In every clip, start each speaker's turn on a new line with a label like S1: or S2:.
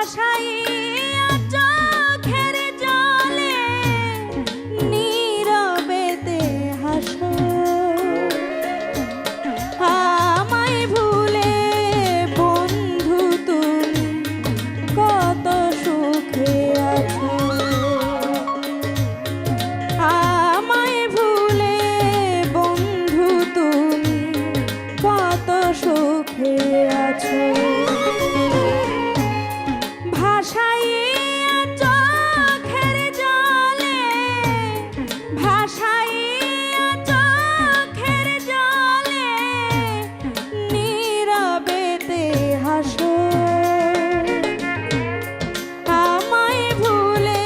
S1: ভাসাইয়া চোখের জলে নীরবেতে হাসো। আমায় ভুলে বন্ধু তুমি কত সুখে আছো। আমায় ভুলে বন্ধু তুমি কত সুখে আছো। ভাসাইয়া চোখের জলে, ভাসাইয়া চোখের জলে নীরবেতে হাসো। আমায় ভুলে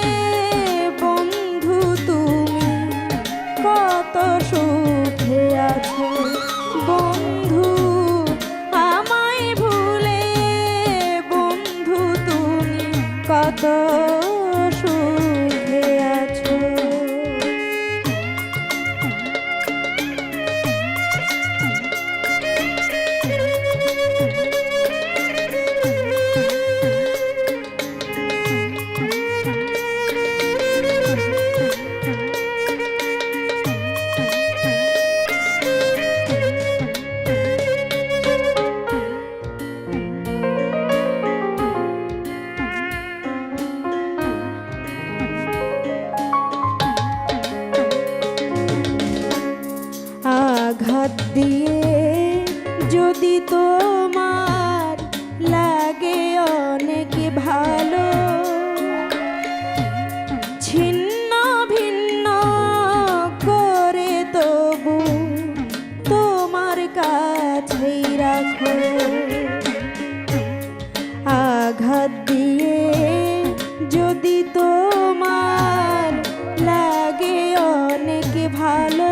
S1: বন্ধু তুমি কত সুখে আছো। বন্ধু আমায় ভুলে বন্ধু তুমি কত সুখে আছো। আঘাত দিয়ে যদি তোমার লাগে অনেক ভালো, ছিন্ন ভিন্ন করে তবু তোমার কাছেই রাখো। আঘাত দিয়ে যদি তোমার লাগে অনেক ভালো,